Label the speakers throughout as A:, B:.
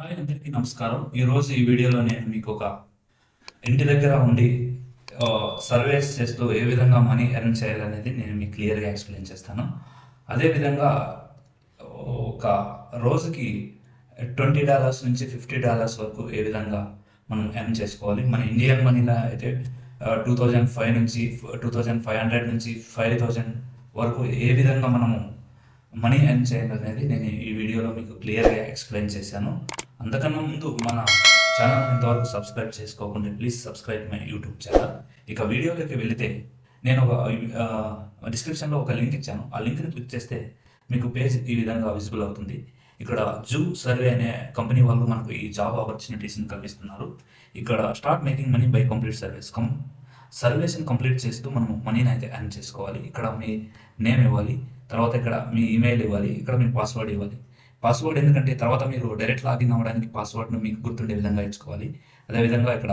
A: Hi అందరికీ నమస్కారం. ఈరోజు ఈ వీడియోలో నేను మీకు ఒక ఇంటి దగ్గర ఉండి సర్వేస్ చేస్తూ ఏ విధంగా మనీ ఎర్న్ చేయాలనేది నేను మీకు క్లియర్గా ఎక్స్ప్లెయిన్ చేస్తాను. అదేవిధంగా ఒక రోజుకి $20 నుంచి $50 వరకు ఏ విధంగా మనం ఎర్న్ చేసుకోవాలి. మన ఇండియన్ మనీలో అయితే 2005 నుంచి 2500 నుంచి 5000 వరకు ఏ విధంగా మనము మనీ ఎర్న్ చేయాలనేది నేను ఈ వీడియోలో మీకు క్లియర్గా ఎక్స్ప్లెయిన్ చేశాను. అంతకన్నా ముందు మన ఛానల్ ఇంతవరకు సబ్స్క్రైబ్ చేసుకోకుండా please subscribe my YouTube channel. ఇక వీడియోలోకి వెళితే నేను ఒక డిస్క్రిప్షన్లో ఒక లింక్ ఇచ్చాను. ఆ లింక్ని క్లిక్ చేస్తే మీకు పేజ్ ఈ విధంగా విజిబుల్ అవుతుంది. ఇక్కడ జూ సర్వే అనే కంపెనీ వాళ్ళు మనకు ఈ జాబ్ ఆపర్చునిటీస్ని కల్పిస్తున్నారు. ఇక్కడ start making money by complete సర్వేస్ని కంప్లీట్ చేస్తూ మనం మనీని అయితే ఎర్న్ చేసుకోవాలి. ఇక్కడ మీ నేమ్ ఇవ్వాలి, తర్వాత ఇక్కడ మీ ఈమెయిల్ ఇవ్వాలి, ఇక్కడ మీ పాస్వర్డ్ ఇవ్వాలి. పాస్వర్డ్ ఎందుకంటే తర్వాత మీరు డైరెక్ట్ లాగిన్ అవ్వడానికి పాస్వర్డ్ను మీకు గుర్తుండే విధంగా ఇచ్చుకోవాలి. అదేవిధంగా ఇక్కడ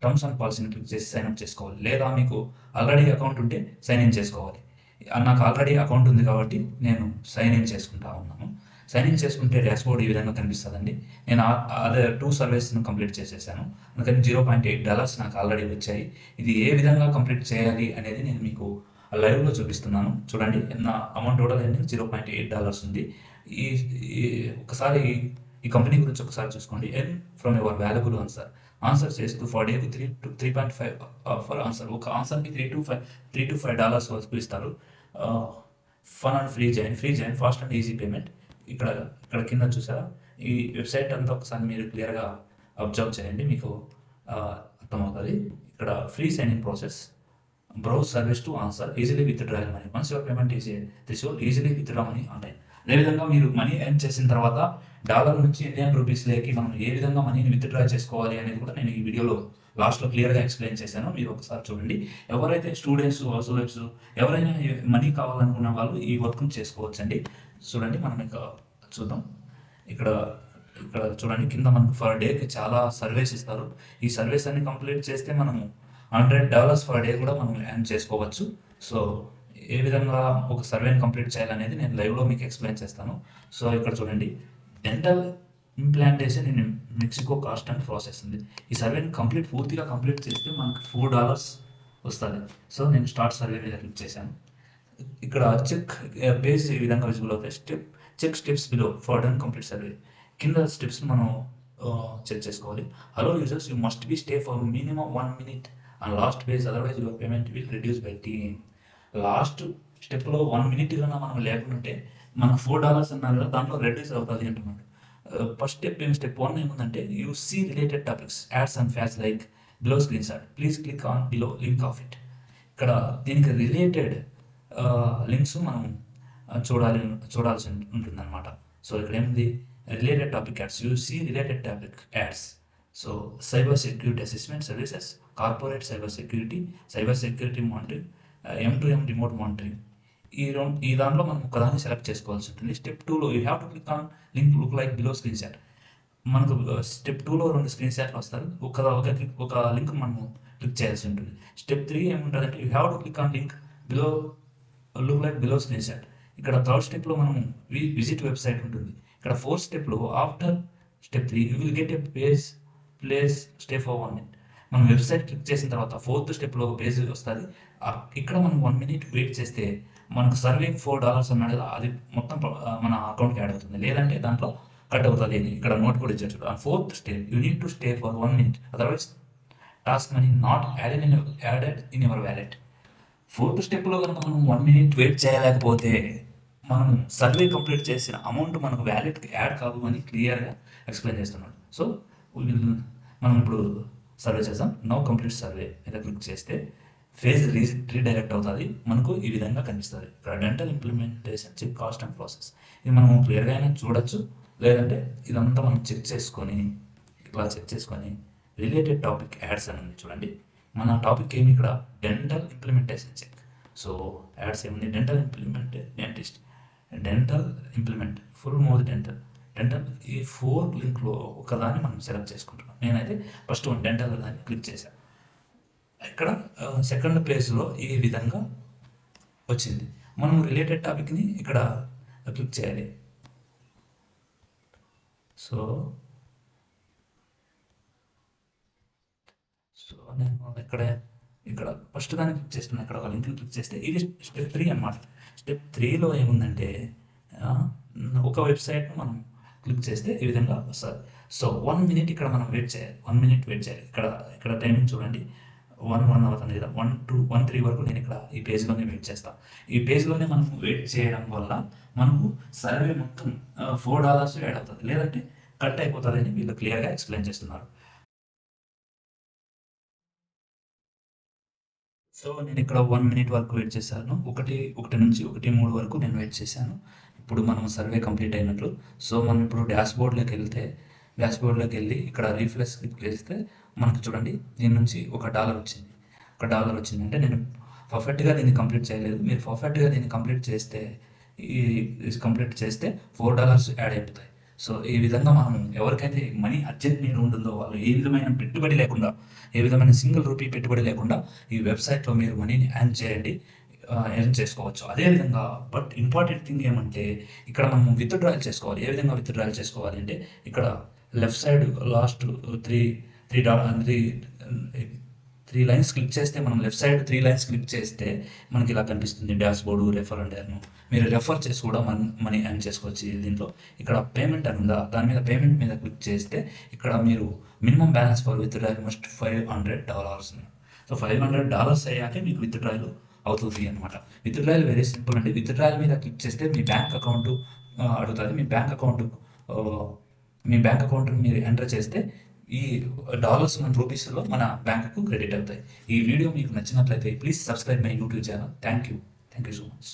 A: టర్మ్స్ అండ్ పాలసీని క్లిక్ చేసి సైన్అప్ చేసుకోవాలి. లేదా మీకు ఆల్రెడీ అకౌంట్ ఉంటే సైన్ ఇన్ చేసుకోవాలి. నాకు ఆల్రెడీ అకౌంట్ ఉంది కాబట్టి నేను సైన్ ఇన్ చేసుకుంటా ఉన్నాను. సైన్ ఇన్ చేసుకుంటే డాష్బోర్డ్ ఈ విధంగా కనిపిస్తుందండి. నేను అదే 2 సర్వీస్ను కంప్లీట్ చేసేసాను. అందుకని $0.8 నాకు ఆల్రెడీ వచ్చాయి. ఇది ఏ విధంగా కంప్లీట్ చేయాలి అనేది నేను మీకు లైవ్లో చూపిస్తున్నాను. చూడండి, నా అమౌంట్ టోటల్ అనేది $0.8 ఉంది. ఈ ఒకసారి ఈ కంపెనీ గురించి ఒకసారి చూసుకోండి. Earn from your valuable answer చేస్తూ ఫర్ డేకు 3.5 ఫర్ ఆన్సర్. ఒక ఆన్సర్కి $3 to $5 వరకు ఇస్తారు. Fun and free join fast and easy payment. ఇక్కడ ఇక్కడ కింద చూసారా, ఈ వెబ్సైట్ అంతా ఒకసారి మీరు క్లియర్గా అబ్జర్వ్ చేయండి, మీకు అర్థమవుతుంది. ఇక్కడ free sign in process, browse service to answer, easily withdraw money, once your payment easily withdraw money online. అదేవిధంగా మీరు మనీ ఎర్న్ చేసిన తర్వాత డాలర్ నుంచి ఇండియన్ రూపీస్లోకి మనం ఏ విధంగా మనీని విత్డ్రా చేసుకోవాలి అనేది కూడా నేను ఈ వీడియోలో లాస్ట్లో క్లియర్గా ఎక్స్ప్లెయిన్ చేశాను. మీరు ఒకసారి చూడండి. ఎవరైతే స్టూడెంట్స్ ఎవరైనా మనీ కావాలనుకున్న వాళ్ళు ఈ వర్క్ని చేసుకోవచ్చండి. చూడండి, మనం ఇక చూద్దాం. ఇక్కడ ఇక్కడ చూడండి, కింద మనకు ఫర్ డేకి చాలా సర్వేస్ ఇస్తారు. ఈ సర్వేస్ అన్ని కంప్లీట్ చేస్తే మనము $100 ఫర్ డే కూడా మనం ఎర్న్ చేసుకోవచ్చు. సో ఏ విధంగా ఒక సర్వేని కంప్లీట్ చేయాలనేది నేను లైవ్లో మీకు ఎక్స్ప్లెయిన్ చేస్తాను. సో ఇక్కడ చూడండి, dental implantation in Mexico cost and process ఉంది. ఈ సర్వేని పూర్తిగా కంప్లీట్ చేస్తే మనకు $4 వస్తుంది. సో నేను స్టార్ట్ సర్వే మీద క్లిక్ చేశాను. ఇక్కడ చెక్ పేజ్ ఈ విధంగా విజిబుల్ అవుతాయి. Check steps below for done complete survey. కింద స్టెప్స్ మనం చెక్ చేసుకోవాలి. Hello users, you must be stay for minimum 1 minute and last page, otherwise your payment will reduce by 10. Last స్టెప్లో 1 minute కన్నా మనం లేకుంటే మనకు $4 అన్నారు కదా, దాంట్లో రెడ్యూస్ అవుతుంది అంటున్నాడు. ఫస్ట్ స్టెప్ 1 ఏముందంటే, you see related topics ads and facts like below screen shot, please click on below link of it. ఇక్కడ దీనికి రిలేటెడ్ లింక్స్ మనం చూడాల్సి ఉంటుంది అనమాట. సో ఇక్కడ ఏముంది, related topic ads, you see related topic ads. So cyber security assessment services, corporate cyber security monitoring, M2M remote monitoring. ఈ దాంట్లో మనం ఒకదాన్ని సెలెక్ట్ చేసుకోవాల్సి ఉంటుంది. స్టెప్ 2లో you have to click on link look like below screen shot. మనకు step 2లో 2 screen షాట్లు వస్తారు. ఒక లింక్ మనము క్లిక్ చేయాల్సి ఉంటుంది. స్టెప్ 3 ఏముంటుందంటే, you have to click on link below look like below screen shot. ఇక్కడ థర్డ్ స్టెప్లో మనము విజిట్ వెబ్సైట్ ఉంటుంది. ఇక్కడ ఫోర్త్ స్టెప్లో after step 3 you will get a place stay for 1 minute. మనం వెబ్సైట్ క్లిక్ చేసిన తర్వాత 4th స్టెప్లో ఒక పేజ్ వస్తుంది. ఇక్కడ మనం 1 minute వెయిట్ చేస్తే మనకు సర్వేకి $4 అన్నాడు కదా, అది మొత్తం మన అకౌంట్కి యాడ్ అవుతుంది. లేదంటే దాంట్లో కట్ అవుతుంది. ఇక్కడ నోట్ కూడా ఇచ్చారు. 4th step, you need to stay for 1 minute, otherwise task money not added in your wallet. 4th స్టెప్లో కనుక మనం 1 minute వెయిట్ చేయలేకపోతే మనం సర్వే కంప్లీట్ చేసిన అమౌంట్ మనకు వ్యాలెట్కి యాడ్ కాదు అని క్లియర్గా ఎక్స్ప్లెయిన్ చేస్తున్నాడు. సో మనం ఇప్పుడు సర్వే చేద్దాం. నౌ కంప్లీట్ సర్వే మీద క్లిక్ చేస్తే ఫేజ్ రీడైరెక్ట్ అవుతుంది. మనకు ఈ విధంగా కనిపిస్తుంది. ఇక్కడ dental implementation check cost and process. ఇది మనం క్లియర్గా అయినా చూడొచ్చు, లేదంటే ఇదంతా మనం చెక్ చేసుకొని రిలేటెడ్ టాపిక్ యాడ్స్ అని ఉంది. చూడండి, మన టాపిక్ ఏమి ఇక్కడ dental implementation check. So ads ఏముంది, dental implement full mouth dental. ఈ 4 లింక్లో ఒకదాన్ని మనం సెలెక్ట్ చేసుకుంటున్నాం. నేనైతే ఫస్ట్ డెంటల్ దాన్ని క్లిక్ చేశాను. ఇక్కడ సెకండ్ పేజ్లో ఈ విధంగా వచ్చింది. మనం రిలేటెడ్ టాపిక్ని ఇక్కడ క్లిక్ చేయాలి. సో సో నేను ఇక్కడ ఫస్ట్ దాన్ని క్లిక్ చేస్తున్నాను. ఇక్కడ ఒక లింక్ క్లిక్ చేస్తే ఇది స్టెప్ 3 అనమాట. స్టెప్ 3లో ఏముందంటే ఆ, ఒక వెబ్సైట్ను మనం క్లిక్ చేస్తే ఈ విధంగా వస్తుంది. సో 1 మినిట్ ఇక్కడ మనం వెయిట్ చేయాలి. 1 మినిట్ వెయిట్ చేయాలి. ఇక్కడ టైమింగ్ చూడండి, 1 అవుతుంది కదా, 1 2 1 3 వరకు నేను ఇక్కడ ఈ పేజ్లోనే వెయిట్ చేస్తాను. ఈ పేజ్లోనే మనం వెయిట్ చేయడం వల్ల మనకు సర్వే మొత్తం $4 యాడ్ అవుతుంది, లేదంటే కట్ అయిపోతుంది అని వీళ్ళు క్లియర్గా ఎక్స్ప్లెయిన్ చేస్తున్నారు. సో నేను ఇక్కడ 1 మినిట్ వరకు వెయిట్ చేశాను. ఒకటి నుంచి 1:03 వరకు నేను వెయిట్ చేశాను. ఇప్పుడు మనం సర్వే కంప్లీట్ అయినట్లు. సో మనం ఇప్పుడు డాష్బోర్డ్లోకి వెళ్ళి ఇక్కడ రీఫ్రెష్ క్లిక్ చేస్తే మనకు చూడండి, దీని నుంచి $1 వచ్చింది. $1 వచ్చింది అంటే నేను పర్ఫెక్ట్గా దీన్ని కంప్లీట్ చేయలేదు. మీరు పర్ఫెక్ట్గా దీన్ని ఈ కంప్లీట్ చేస్తే $4 యాడ్ అయిపోతాయి. సో ఈ విధంగా మనం ఎవరికైతే మనీ అర్జెంట్ నీడ్ ఉంటుందో వాళ్ళు ఏ విధమైన పెట్టుబడి లేకుండా, ఏ విధమైన సింగిల్ రూపీ పెట్టుబడి లేకుండా ఈ వెబ్సైట్లో మీరు మనీని ఎర్న్ చేసుకోవచ్చు. అదేవిధంగా బట్ ఇంపార్టెంట్ థింగ్ ఏమంటే ఇక్కడ మనం విత్డ్రాయల్ చేసుకోవాలి. ఏ విధంగా విత్డ్రాయల్ చేసుకోవాలి అంటే ఇక్కడ left side last three three డా త్రీ 3 లైన్స్ క్లిక్ చేస్తే, మనం లెఫ్ట్ సైడ్ 3 లైన్స్ క్లిక్ చేస్తే మనకి ఇలా కనిపిస్తుంది డాష్బోర్డు, రెఫర్ అండ్ ఎర్న్. మీరు రెఫర్ చేసి కూడా మనీ ఎర్న్ చేసుకోవచ్చు దీంట్లో. ఇక్కడ పేమెంట్ అని ఉందా, దాని మీద పేమెంట్ మీద క్లిక్ చేస్తే ఇక్కడ మీరు minimum balance for withdrawal must $500. So $500 అయ్యాకే మీకు విత్డ్రాయల్ అవుతుంది అనమాట. విత్డ్రాయల్ వెరీ సింపుల్ అండి. విత్డ్రాయల్ మీద క్లిక్ చేస్తే మీ బ్యాంక్ అకౌంట్ అడుగుతుంది. మీ బ్యాంక్ అకౌంట్ మీరు ఎంటర్ చేస్తే ఈ డాలర్స్ మన రూపీస్లో మన బ్యాంకుకు క్రెడిట్ అవుతాయి. ఈ వీడియో మీకు నచ్చినట్లయితే please subscribe my YouTube channel. Thank you so much.